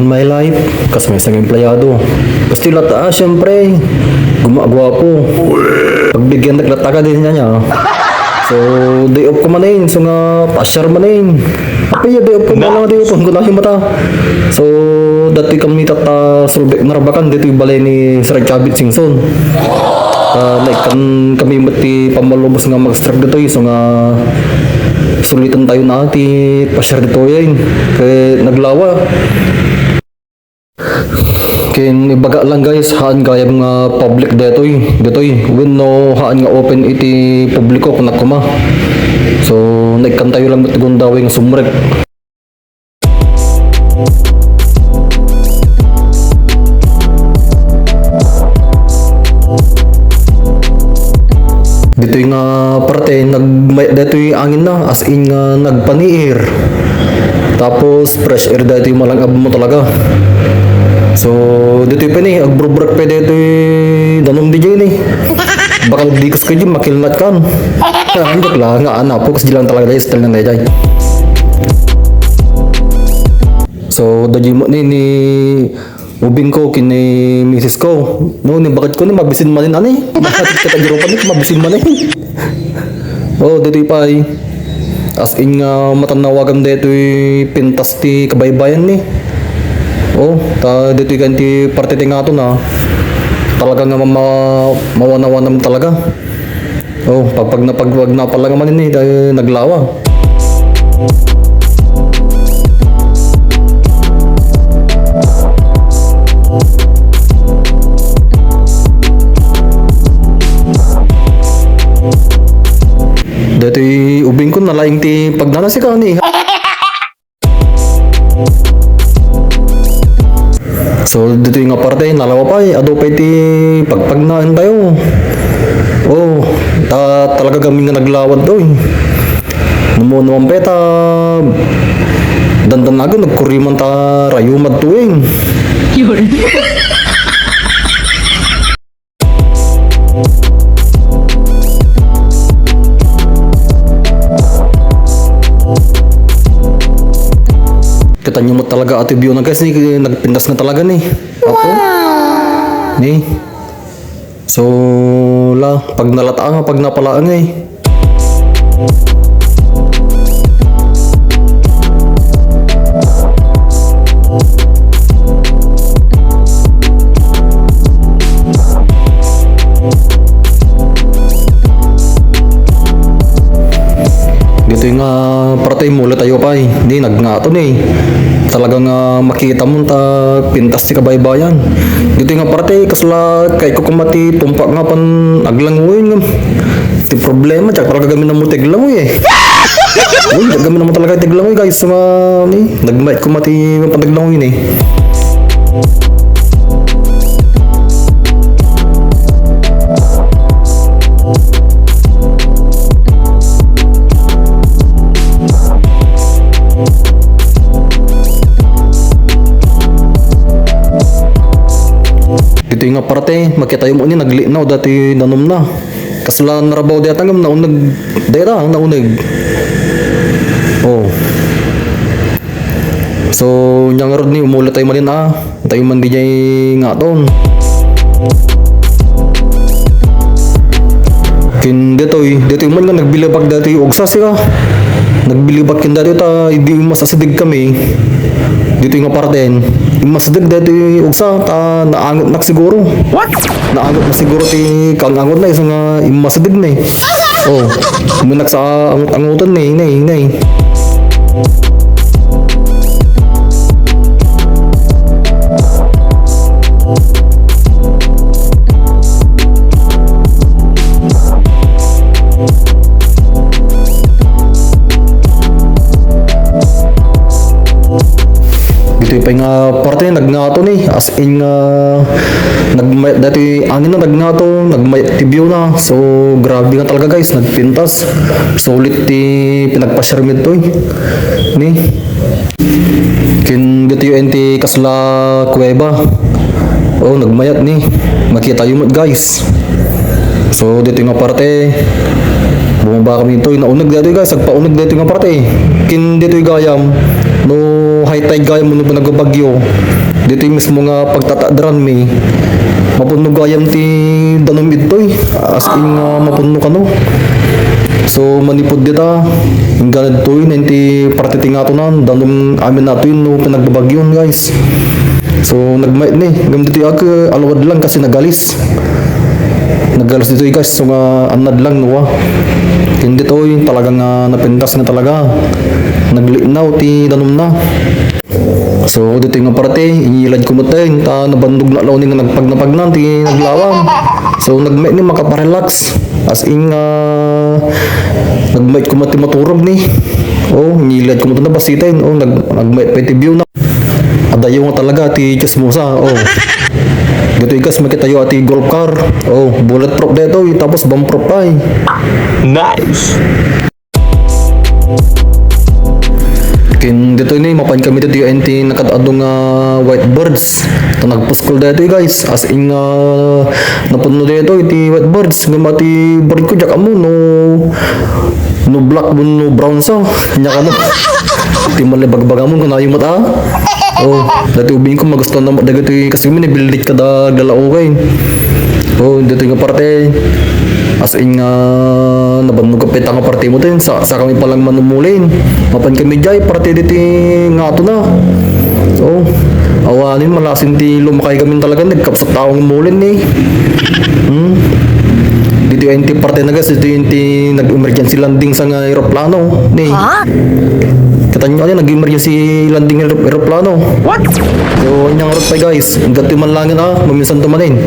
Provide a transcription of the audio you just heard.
my life, kasi may isang empleyado. Gusto yung lata, syempre, gumagawa po. Pagbigyan naglata ka din niya. So, day off ko manin, so nga, pasyar manin. Apa ya, day off ko malang, day off ko na yung mata. So, dati kami tata sulbek narabakan, dito yung balay ni Sir Chabit Singson. Like, kami mati pamalubos nga mag-strike dito, so nga, sulitan tayo na ati pasyar dito yan. Kaya naglawa. Kin ibaga lang guys, haan kaya nga public detoy. When no haan nga open iti publiko kunak kuma. So nagkan tayo lang matigon dawing sumrek. Dito nga parte dito yung angin na as in nga nagpaniir. Tapos fresh air dito yung malangab mo talaga. So dito yung pani agbrubrak pa dito yung danom DJ ni. Bakal di kas kayo makilnat kan. Handak lah nga ana po kasi lang talaga dahil style ng dayay. So dajay mo ni ubing ko kini misis ko. No ni bakit ko ni mabisin manin ani. Bakit kita jero pa ni mabisin manin. Oh dito pa ay as in nga matanawagan dito yung pintas ti kabaybayan ni. Oh, dito yung ganti parte nga ito na talaga nga mawanawanam talaga. Oh, pag napagwag na pala nga manin dahil naglawa. Dito yung ubing ko nalaing ti pagdanasi ka ni. So dito yung parte nalawa pa ado pa iti pagpagnaan tayo. Oh, talaga kami nga naglawad daw eh. Numo naman peta dandan naga nagkuriman ta rayumad tuwing. Yun. Kita nyo mo talaga ati biyo na guys ni nagpindas na talaga ni. Ako. Ni. So la pag nalataan pag napalaan eh. Dito yung parte mula tayo pa eh. Hindi nagngaton eh. Talagang makita mo ta pintas si kabaybayan. Dito yung parte kasla kay ko kumati tumpak nga pan aglanguin. Ti problema tsak talaga gamin na mo tiglangoy eh. Uy, gamin na mo talaga tiglangoy guys. So nagmait kumati pantaglangoy eh. Dito yung parte, makita yung ni naglinaw dati nanom na. Kasla narabaw data ngam naunag data naunag. Oh. So nyang rod ni umulat tayo malin tayo man di nga ton. Kin dito man nga nagbilabag dati ugsa siya. Nagbilibag kin dati ta hindi masasidig kami. Dito yung aparten mas dagdag dito ugsa ta naangot nak siguro. What? Naangot na siguro ti kangangot na isang imasadig na eh. Oh, munak sa angot-angutan na eh. Dito pa nga parte nagngato ni as in dati angin na nagnato nagtibyo na so grabe nga talaga guys nagpintas sulit ti pinagpasyarmid to ni kin dito yung enti kasla kuweba oh nagmayat ni makita yung guys so dito nga parte bumaba kami dito naunag dito guys nagpaunag dito nga parte kin dito yung gayam no high tide gaya mo no ba nagbabagyo. Dito yung mismo nga pagtatadran mi. Mapuno gayam ti danom itoy. As in mapuno ka no. So manipod dita. Yung ganad to yun. Hindi partiting ato na. Danom amin nato yun no pinagbabagyon guys. So nagmait ni. Gam dito yung alawad lang kasi nagalis. Nagalis dito guys. So nga anad lang no. Hindi to yun talagang napintas na talaga. Naglinaw ti danom na. So dito nga parte, inilad ko matayin, ta nabandog na law ni nga nagpagnapagnan, ti naglawang. So nagmait ni makaparelax. As in nagmait ko mati maturog ni. Oh, inilad ko mata na basitain. Oh, nagmait pa ti view na. Adayo nga talaga ti chismosa. Oh. Dito ikas makitayo ati golf car. Oh, bulletproof dito, tapos bomb-proof pa. Nice. Kin dito ni mapan kami dito yung NT nakadadong white birds. Ito nagpuskol dito guys. As in napuno dito iti white birds. Ngamati bird ko jak amo no black mo no brown sa. Nya kamo. Iti malibagbaga mo kunayo mata. Oh, dati ubing ko magusto na dagito kasi mi nabildik kada dalao kay. Oh, dito nga parte. As in nabannog kapit ang parte mo din sa kami palang manumulin. Mapan kami jay parte dito nga ato na. So, awanin malasin ti lumakay kami talaga nagkapsat taong mulin ni. Dito yung ti parte na gas dito yung ti nag-emergency landing sa nga aeroplano ni. Katanyo niya nag-emergency landing aeroplano. What? So, inyang route pa guys. Hanggang ti man lang maminsan tumanin.